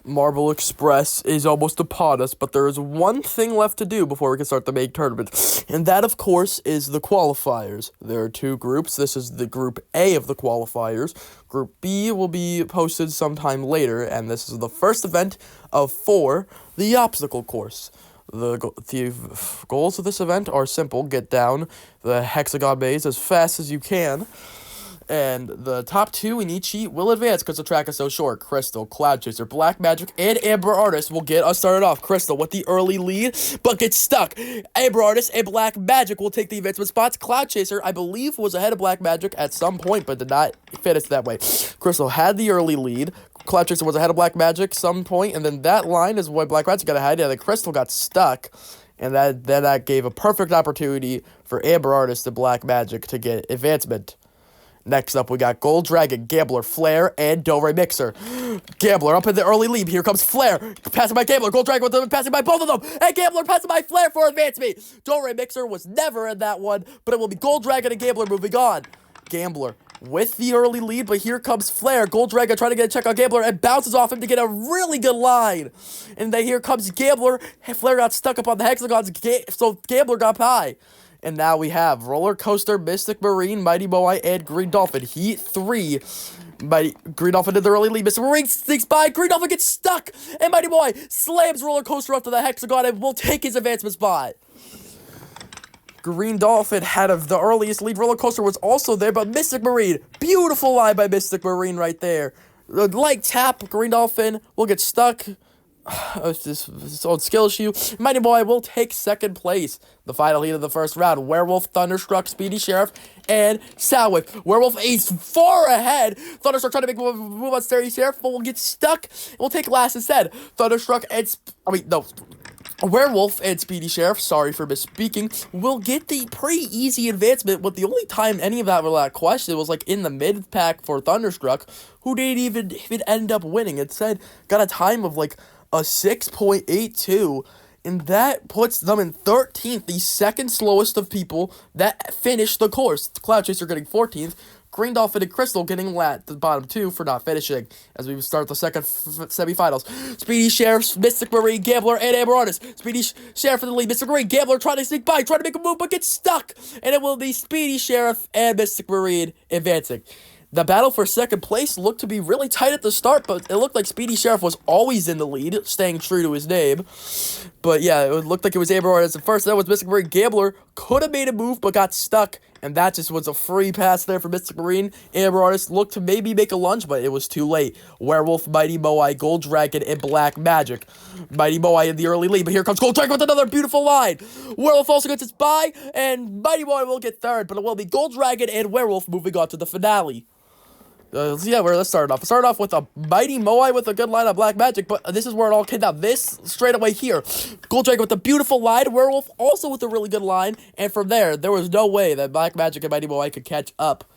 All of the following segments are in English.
Marble Express is almost upon us, but there is one thing left to do before we can start the main tournament, and that, of course, is the qualifiers. There are two groups. This is the Group A of the qualifiers. Group B will be posted sometime later, and this is the first event of four, the obstacle course. The goals of this event are simple. Get down the hexagon maze as fast as you can. And the top two in each heat will advance because the track is so short. Crystal, Cloud Chaser, Black Magic, and Amber Artist will get us started off. Crystal with the early lead, but gets stuck. Amber Artist and Black Magic will take the advancement spots. Cloud Chaser, I believe, was ahead of Black Magic at some point, but did not finish that way. Crystal had the early lead. Cloud Chaser was ahead of Black Magic some point, and then that line is why Black Magic got ahead, and then Crystal got stuck. And that gave a perfect opportunity for Amber Artist and Black Magic to get advancement. Next up, we got Gold Dragon, Gambler, Flare, and Do-Re Mixer. Gambler up in the early lead. Here comes Flare. Passing by Gambler. Gold Dragon with them, passing by both of them. And Gambler passing by Flare for advancement. Do-Re Mixer was never in that one, but it will be Gold Dragon and Gambler moving on. Gambler with the early lead, but here comes Flare. Gold Dragon trying to get a check on Gambler and bounces off him to get a really good line. And then here comes Gambler. Flare got stuck up on the hexagons, so Gambler got by. And now we have Roller Coaster, Mystic Marine, Mighty Moai, and Green Dolphin. Heat 3. Green Dolphin did the early lead. Mystic Marine sneaks by. Green Dolphin gets stuck. And Mighty Moai slams Roller Coaster up to the hexagon and will take his advancement spot. Green Dolphin had the earliest lead. Roller Coaster was also there, but Mystic Marine. Beautiful line by Mystic Marine right there. The light tap. Green Dolphin will get stuck. It's old skill issue. Mighty Boy will take second place. The final heat of the first round. Werewolf, Thunderstruck, Speedy Sheriff, and Soundwave. Werewolf is far ahead. Thunderstruck trying to make a move on Speedy Sheriff, but will get stuck. We'll take last instead. Thunderstruck and Werewolf and Speedy Sheriff, sorry for misspeaking, will get the pretty easy advancement, but the only time any of that was that question was like in the mid-pack for Thunderstruck, who didn't even end up winning. It said got a time of like a 6.82, and that puts them in 13th, the second slowest of people that finished the course. Cloud Chaser getting 14th, Green Dolphin and Crystal getting the bottom two for not finishing, as we start the second semifinals. Speedy Sheriff, Mystic Marine, Gambler, and Amber Artist. Speedy Sheriff in the lead, Mystic Marine, Gambler trying to sneak by, trying to make a move, but gets stuck, and it will be Speedy Sheriff and Mystic Marine advancing. The battle for second place looked to be really tight at the start, but it looked like Speedy Sheriff was always in the lead, staying true to his name. But yeah, it looked like it was Amber Artist at first. That was Mystic Marine. Gambler could have made a move, but got stuck, and that just was a free pass there for Mystic Marine. Amber Artist looked to maybe make a lunge, but it was too late. Werewolf, Mighty Moai, Gold Dragon, and Black Magic. Mighty Moai in the early lead, but here comes Gold Dragon with another beautiful line. Werewolf also gets its bye, and Mighty Moai will get third, but it will be Gold Dragon and Werewolf moving on to the finale. Let's start off. Start off with a Mighty Moai with a good line on Black Magic, but this is where it all came down. This straight away here. Gold Dragon with a beautiful line, Werewolf also with a really good line, and from there was no way that Black Magic and Mighty Moai could catch up.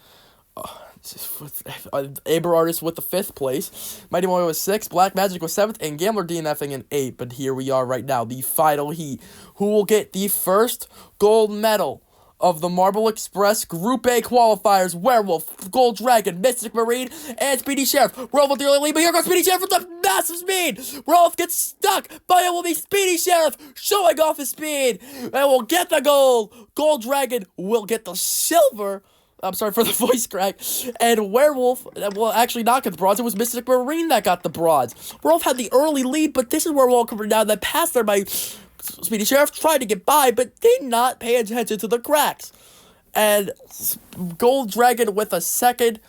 Amber Artist with the 5th place. Mighty Moai was 6th, Black Magic was 7th, and Gambler DNFing in 8th. But here we are right now, the final heat. Who will get the first gold medal of the Marble Express Group A qualifiers? Werewolf, Gold Dragon, Mystic Marine, and Speedy Sheriff. Werewolf with the early lead, but here goes Speedy Sheriff with the massive speed. Werewolf gets stuck, but it will be Speedy Sheriff showing off his speed, and will get the gold. Gold Dragon will get the silver. I'm sorry for the voice crack. And Werewolf will actually not get the bronze. It was Mystic Marine that got the bronze. Werewolf had the early lead, but this is where we're all coming down. That pass there by Speedy Sheriff tried to get by, but did not pay attention to the cracks. And Gold Dragon with a second.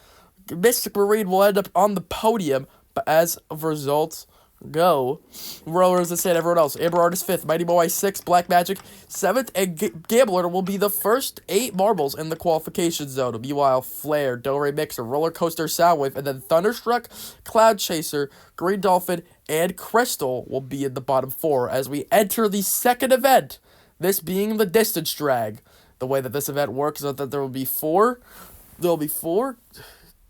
Mystic Marine will end up on the podium, but as results go, Rowers the same, everyone else. Amber Artist 5th, Mighty Moai 6th, Black Magic 7th, and Gambler will be the first 8 marbles in the qualification zone. Meanwhile, Flare, Do-Re Mixer, Roller Coaster, Soundwave, and then Thunderstruck, Cloud Chaser, Green Dolphin, and Crystal will be in the bottom 4 as we enter the second event, this being the distance drag. The way that this event works is that there will be 4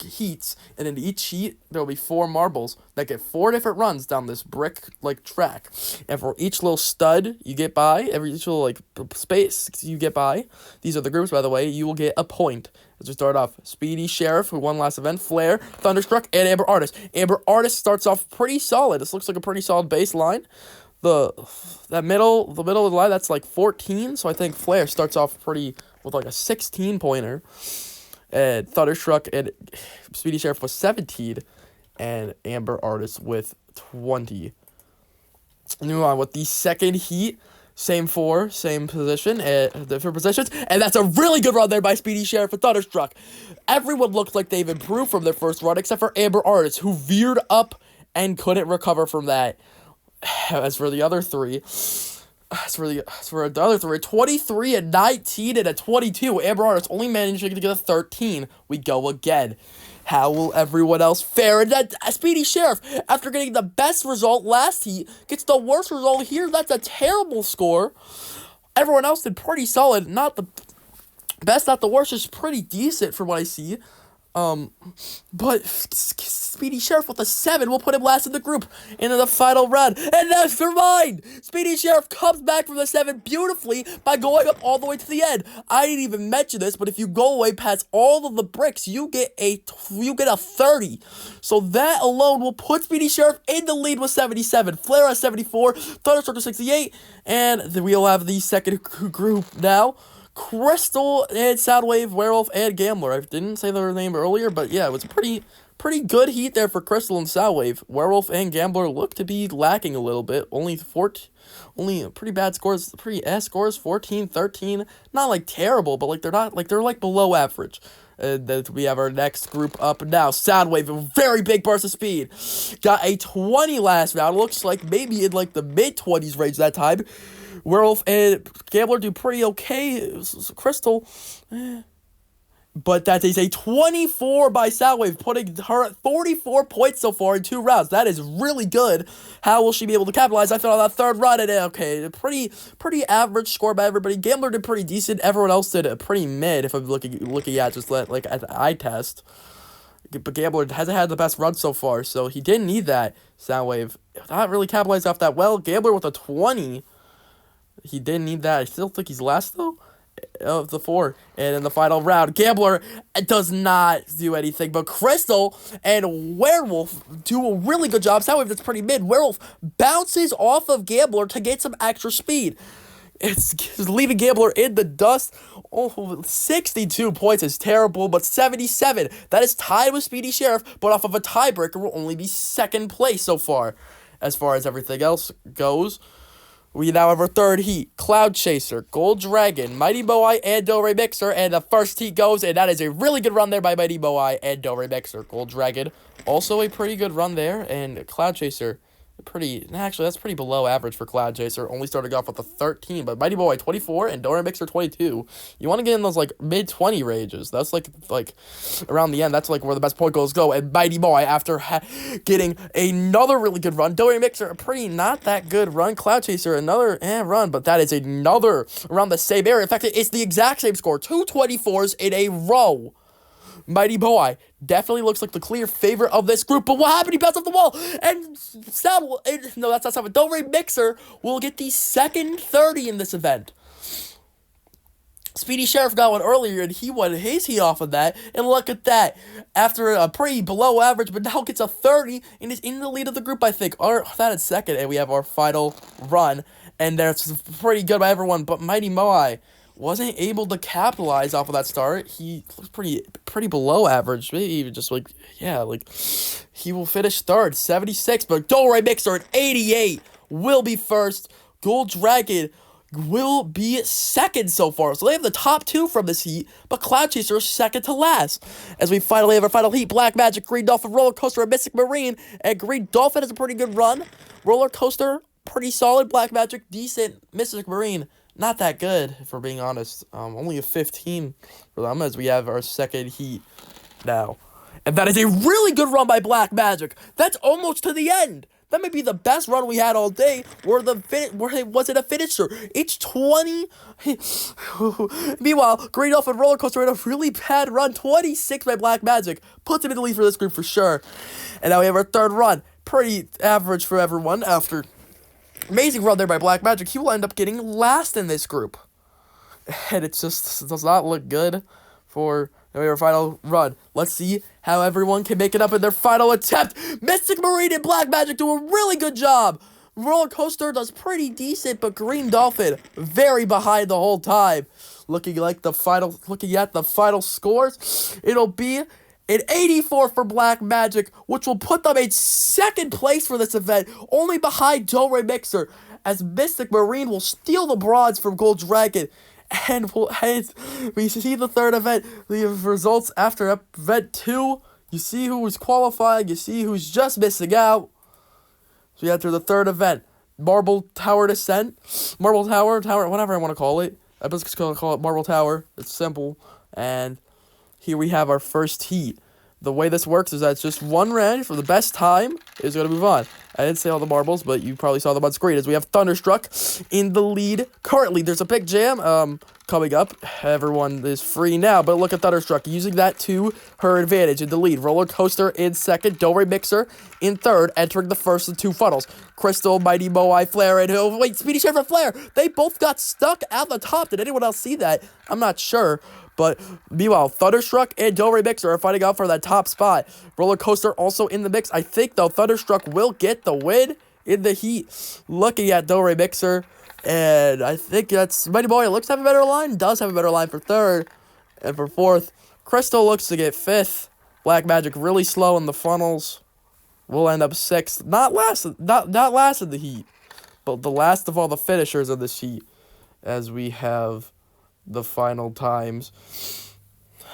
heats, and in each heat there will be 4 marbles that get 4 different runs down this brick like track, and for each little stud you get by, every each little like space you get by, these are the groups by the way, you will get a point. As we start off, Speedy Sheriff, who won last event, Flare, Thunderstruck, and Amber Artist. Amber Artist starts off pretty solid. This looks like a pretty solid baseline. The middle of the line, that's like 14, so I think Flare starts off pretty with like a 16 pointer. And Thunderstruck and Speedy Sheriff with 17, and Amber Artist with 20. Move on with the second heat. Same position, different positions, and that's a really good run there by Speedy Sheriff and Thunderstruck. Everyone looked like they've improved from their first run, except for Amber Artist, who veered up and couldn't recover from that. As for the other three, 23 and 19 and a 22. Amber Artist only managing to get a 13. We go again. How will everyone else fare? And that Speedy Sheriff, after getting the best result last heat, gets the worst result here. That's a terrible score. Everyone else did pretty solid. Not the best, not the worst. Just pretty decent from what I see. But Speedy Sheriff with a 7 will put him last in the group into the final round. And never mind! Speedy Sheriff comes back from the 7 beautifully by going up all the way to the end. I didn't even mention this, but if you go away past all of the bricks, you get a 30. So that alone will put Speedy Sheriff in the lead with 77. Flare has 74, Thunderstruck with 68, and then we'll have the second group now. Crystal and Soundwave, Werewolf, and Gambler. I didn't say their name earlier, but yeah, it was a pretty good heat there for Crystal and Soundwave. Werewolf and Gambler look to be lacking a little bit. Only pretty bad scores, pretty scores, 14, 13. Not like terrible, but like they're like below average. And then we have our next group up now. Soundwave, a very big burst of speed. Got a 20 last round. Looks like maybe in like the mid-20s range that time. Werewolf and Gambler do pretty okay. Crystal, but that is a 24 by Soundwave, putting her at 44 points so far in 2 rounds. That is really good. How will she be able to capitalize? I thought on that third run, and okay, pretty average score by everybody. Gambler did pretty decent. Everyone else did a pretty mid. If I'm looking at just at the eye test. But Gambler hasn't had the best run so far, so he didn't need that. Soundwave not really capitalized off that well. Gambler with a 20. He didn't need that. I still think he's last, though, of the 4. And in the final round, Gambler does not do anything. But Crystal and Werewolf do a really good job. Soundwave that's pretty mid. Werewolf bounces off of Gambler to get some extra speed. It's leaving Gambler in the dust. Oh, 62 points is terrible, but 77. That is tied with Speedy Sheriff, but off of a tiebreaker will only be second place so far. As far as everything else goes, we now have our third heat. Cloud Chaser, Gold Dragon, Mighty Moai, and Do Re Mixer. And the first heat goes, and that is a really good run there by Mighty Moai and Do Re Mixer. Gold Dragon, also a pretty good run there. And Cloud Chaser, that's pretty below average for Cloud Chaser. Only starting off with a 13, but Mighty Moai 24 and Do Re Mixer 22. You want to get in those like mid-20 ranges. That's like around the end. That's like where the best point goals go. And Mighty Moai, after getting another really good run, Do Re Mixer a pretty not that good run. Cloud Chaser another run, but that is another around the same area. In fact, it's the exact same score. 2 24s in a row. Mighty Moai definitely looks like the clear favorite of this group, but what happened? He bounced off the wall, and no, that's not Sound. Do Re Mixer will get the second 30 in this event. Speedy Sheriff got one earlier, and he won his heat off of that, and look at that. After a pretty below average, but now gets a 30, and is in the lead of the group, I think. That is second, and we have our final run, and that's pretty good by everyone, but Mighty Moai wasn't able to capitalize off of that start. He looks pretty below average. Maybe even just he will finish third, 76. But Do Re Mixer at 88 will be first. Gold Dragon will be second so far. So they have the top 2 from this heat, but Cloud Chaser is second to last. As we finally have our final heat, Black Magic, Green Dolphin, Roller Coaster, and Mystic Marine. And Green Dolphin has a pretty good run. Roller Coaster, pretty solid. Black Magic, decent. Mystic Marine, not that good, if we're being honest. Only a 15 for them, as we have our second heat now. And that is a really good run by Black Magic. That's almost to the end. That may be the best run we had all day. Where it wasn't a finisher. It's 20. Meanwhile, Green Dolphin Roller Coaster had a really bad run. 26 by Black Magic. Puts him in the lead for this group for sure. And now we have our third run. Pretty average for everyone after amazing run there by Black Magic. He will end up getting last in this group. And it just does not look good for our final run. Let's see how everyone can make it up in their final attempt. Mystic Marine and Black Magic do a really good job. Roller Coaster does pretty decent, but Green Dolphin very behind the whole time. Looking at the final scores, it'll be an 84 for Black Magic, which will put them in second place for this event, only behind Do-Re Mixer, as Mystic Marine will steal the bronze from Gold Dragon. And we see the third event, the results after event 2. You see who's qualifying, you see who's just missing out. So you enter the third event, Marble Tower Descent, Marble Tower, whatever I want to call it. I'm just going to call it Marble Tower. It's simple. And here we have our first heat. The way this works is that it's just one round for the best time is going to move on. I didn't say all the marbles, but you probably saw them on screen as we have Thunderstruck in the lead. Currently, there's a big jam coming up. Everyone is free now, but look at Thunderstruck using that to her advantage in the lead. Roller Coaster in second, Do-Re Mixer in third, entering the first of two funnels. Crystal, Mighty Moai, Flare, and wait, Speedy Sheriff and Flare. They both got stuck at the top. Did anyone else see that? I'm not sure. But meanwhile, Thunderstruck and Do-Re Mixer are fighting out for that top spot. Roller Coaster also in the mix. I think, though, Thunderstruck will get the win in the heat. Looking at Do-Re Mixer, and I think that's Mighty Boy. Looks to have a better line. Does have a better line for third. And for fourth, Crystal looks to get fifth. Black Magic really slow in the funnels. Will end up sixth. Not last in the heat, but the last of all the finishers of this heat, as we have the final times.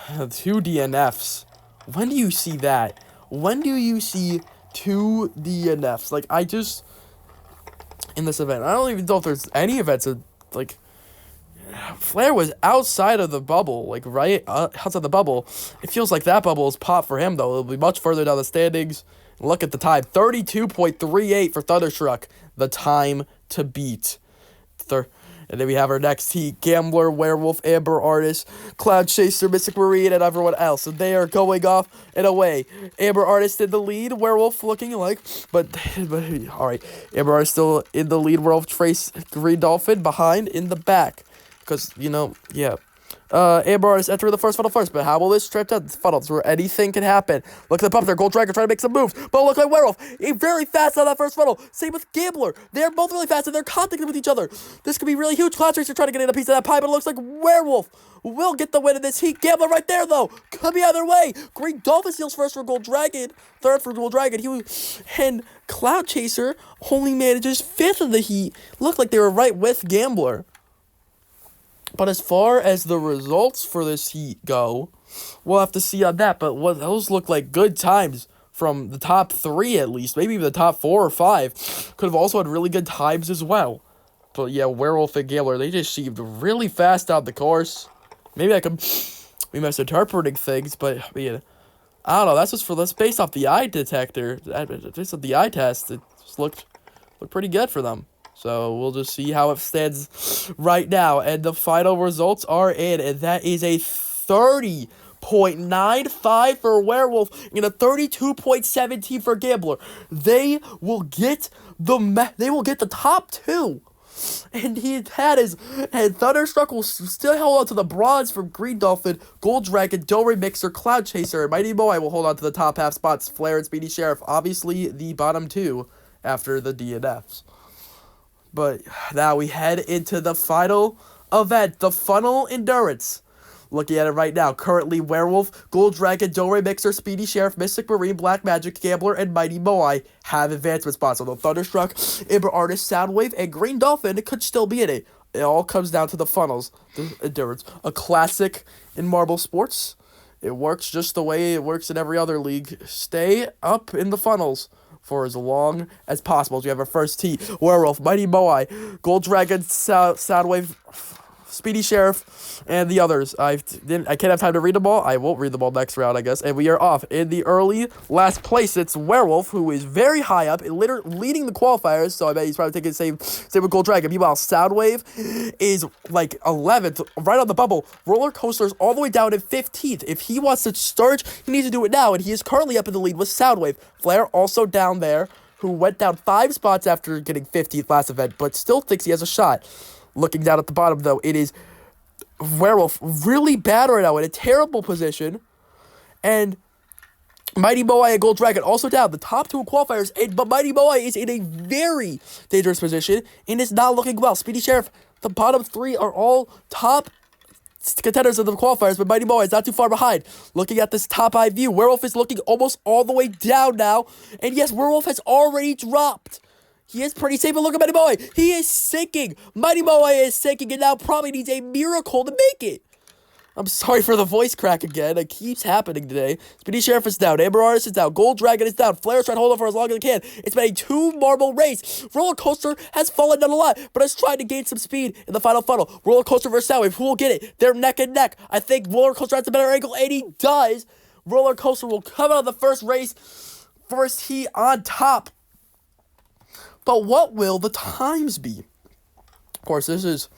2 DNFs. When do you see that? When do you see 2 DNFs? Like, I just, in this event, I don't even know if there's any events that, like, Flare was outside of the bubble, like, right outside the bubble. It feels like that bubble is popped for him, though. It'll be much further down the standings. Look at the time. 32.38 for Thunderstruck. The time to beat. And then we have our next heat, Gambler, Werewolf, Amber Artist, Cloud Chaser, Mystic Marine, and everyone else. So they are going off and away. Amber Artist in the lead, Werewolf looking like, but all right. Amber Artist still in the lead, Werewolf, Trace, Green Dolphin behind in the back. Because, yeah. Amber Artist entering the first funnel first, but how will this trip to the funnels where anything can happen? Look at the pump there, Gold Dragon trying to make some moves, but look like Werewolf, very fast on that first funnel. Same with Gambler, they're both really fast and they're contacting with each other. This could be really huge. Cloud Tracer trying to get in a piece of that pie, but it looks like Werewolf will get the win in this heat. Gambler right there though, could be either way. Green Dolphin steals first for Gold Dragon, third for Gold Dragon. And Cloud Chaser only manages fifth in the heat. Looked like they were right with Gambler. But as far as the results for this heat go, we'll have to see on that. But those look like good times from the top 3 at least. Maybe even the top 4 or 5. Could have also had really good times as well. But yeah, Werewolf and Gambler, they just seemed really fast down the course. Maybe I could be misinterpreting things, but I mean, I don't know. That's based off the eye detector. Based off the eye test, it just looked pretty good for them. So we'll just see how it stands right now. And the final results are in. And that is a 30.95 for Werewolf and a 32.17 for Gambler. They will get the top 2. And Thunderstruck will still hold on to the bronze from Green Dolphin, Gold Dragon, Do-Re Mixer, Cloud Chaser, and Mighty Moai will hold on to the top half spots. Flare and Speedy Sheriff, obviously the bottom 2 after the DNFs. But now we head into the final event, the Funnel Endurance. Looking at it right now, currently Werewolf, Gold Dragon, Do-Re Mixer, Speedy Sheriff, Mystic Marine, Black Magic, Gambler, and Mighty Moai have advancement spots. Although Thunderstruck, Amber Artist, Soundwave, and Green Dolphin could still be in it. It all comes down to the funnels, the endurance. A classic in marble sports. It works just the way it works in every other league. Stay up in the funnels for as long as possible. So we have our first heat. Werewolf, Mighty Moai, Gold Dragon, Soundwave, Speedy Sheriff, and the others. I can't have time to read them all. I won't read them all next round, I guess. And we are off. In the early last place, it's Werewolf, who is very high up, leading the qualifiers, so I bet he's probably taking the same with Gold Dragon. Meanwhile, Soundwave is like 11th, right on the bubble. Roller Coaster's all the way down at 15th. If he wants to surge, he needs to do it now, and he is currently up in the lead with Soundwave. Flair also down there, who went down 5 spots after getting 50th last event, but still thinks he has a shot. Looking down at the bottom, though, it is Werewolf really bad right now, in a terrible position. And Mighty Moai and Gold Dragon also down. The top 2 qualifiers, but Mighty Moai is in a very dangerous position and is not looking well. Speedy Sheriff, the bottom 3 are all top contenders of the qualifiers, but Mighty Moai is not too far behind. Looking at this top eye view, Werewolf is looking almost all the way down now. And yes, Werewolf has already dropped. He is pretty safe, but look at Mighty Moai. He is sinking. Mighty Moai is sinking and now probably needs a miracle to make it. I'm sorry for the voice crack again. It keeps happening today. Speedy Sheriff is down. Amber Artist is down. Gold Dragon is down. Flair's trying to hold on for as long as he can. It's been a 2-marble race. Roller Coaster has fallen down a lot, but is trying to gain some speed in the final funnel. Roller Coaster versus Soundwave. Who will get it? They're neck and neck. I think Roller Coaster has a better angle, and he does. Roller Coaster will come out of the first race. First heat on top. But what will the times be? Of course, this is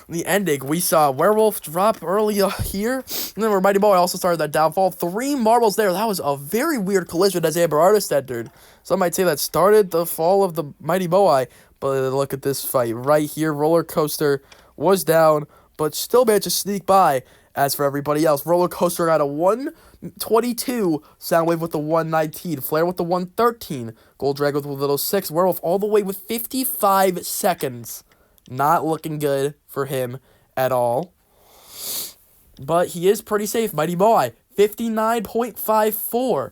the ending. We saw Werewolf drop earlier here, and then Mighty Moai also started that downfall. 3 marbles there. That was a very weird collision as Amber Artist entered. Some might say that started the fall of the Mighty Moai, but look at this fight right here. Roller Coaster was down, but still managed to sneak by. As for everybody else, Roller Coaster got a 122, Soundwave with the 119, Flair with the 113, Gold Dragon with a little 6, Werewolf all the way with 55 seconds. Not looking good for him at all. But he is pretty safe. Mighty Moai, 59.54.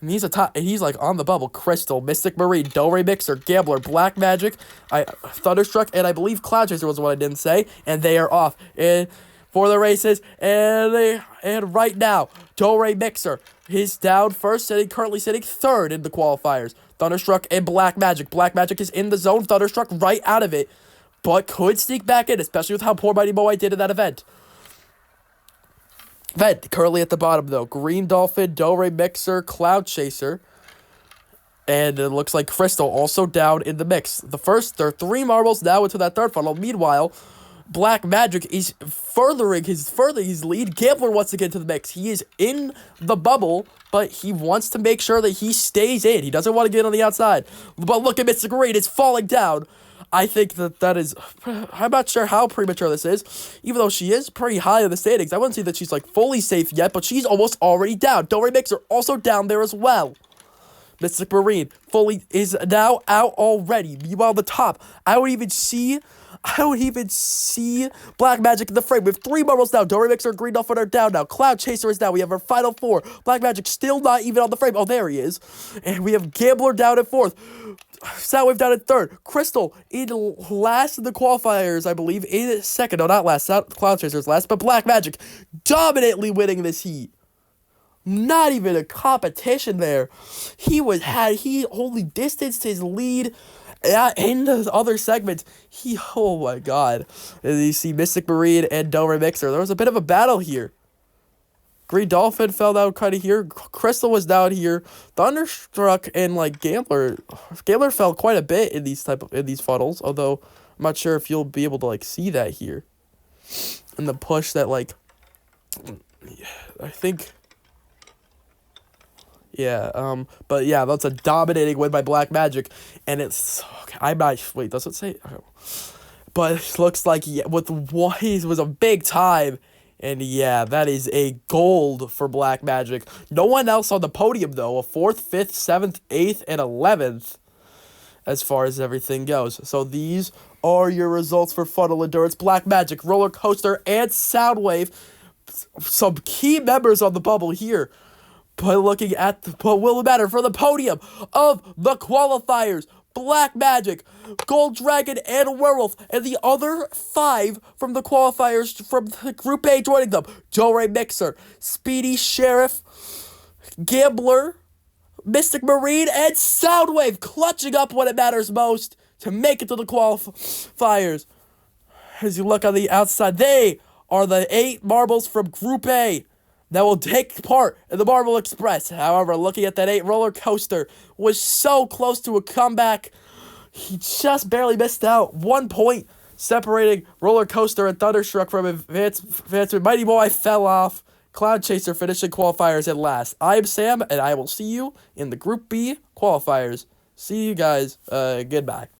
And he's like on the bubble. Crystal, Mystic Marine, Do-Re Mixer, Gambler, Black Magic, Thunderstruck, and I believe Cloud Chaser was what I didn't say. And they are off. And for the races, and right now, Do-Re Mixer is down first, currently sitting 3rd in the qualifiers. Thunderstruck and Black Magic. Black Magic is in the zone. Thunderstruck right out of it, but could sneak back in, especially with how poor Mighty Moai did in that event. Currently at the bottom, though. Green Dolphin, Do-Re Mixer, Cloud Chaser. And it looks like Crystal also down in the mix. There are 3 marbles now into that third funnel. Meanwhile, Black Magic is furthering his lead. Gambler wants to get into the mix. He is in the bubble, but he wants to make sure that he stays in. He doesn't want to get on the outside. But look at Mystic Marine. It's falling down. I think that is... I'm not sure how premature this is. Even though she is pretty high in the standings. I wouldn't say that she's like fully safe yet, but she's almost already down. Do-Re Mixer also down there as well. Mystic Marine fully is now out already. Meanwhile, the top, I would even see Black Magic in the frame. We have 3 marbles down. Do-Re Mixer and Green Dolphin are down now. Cloud Chaser is down. We have our final 4. Black Magic still not even on the frame. Oh, there he is. And we have Gambler down at 4th. Soundwave down at 3rd. Crystal in last in the qualifiers, I believe. In 2nd. No, not last. Cloud Chaser's last. But Black Magic dominantly winning this heat. Not even a competition there. He only distanced his lead in the other segments. Oh my god. And you see Mystic Marine and Do-Re Mixer. There was a bit of a battle here. Green Dolphin fell down kind of here. Crystal was down here. Thunderstruck and Gambler fell quite a bit in these funnels. Although I'm not sure if you'll be able to see that here. And the push that I think. Yeah, but yeah, that's a dominating win by Black Magic, and it's, wait, does it say? But it looks like, yeah, with Wise was a big time, and yeah, that is a gold for Black Magic. No one else on the podium, though, a 4th, 5th, 7th, 8th, and 11th, as far as everything goes. So these are your results for Funnel Endurance, Black Magic, Roller Coaster, and Soundwave. Some key members on the bubble here. But looking at what will matter for the podium of the qualifiers, Black Magic, Gold Dragon, and Werewolf, and the other 5 from the qualifiers from the Group A joining them, Do-Re Mixer, Speedy Sheriff, Gambler, Mystic Marine, and Soundwave clutching up when it matters most to make it to the qualifiers. as you look on the outside, they are the 8 marbles from Group A that will take part in the Marble Express. However, looking at that 8 roller coaster was so close to a comeback. He just barely missed out. 1 point separating Roller Coaster and Thunderstruck from advancement. Mighty Boy fell off. Cloud Chaser finishing qualifiers at last. I'm Sam, and I will see you in the Group B qualifiers. See you guys. Goodbye.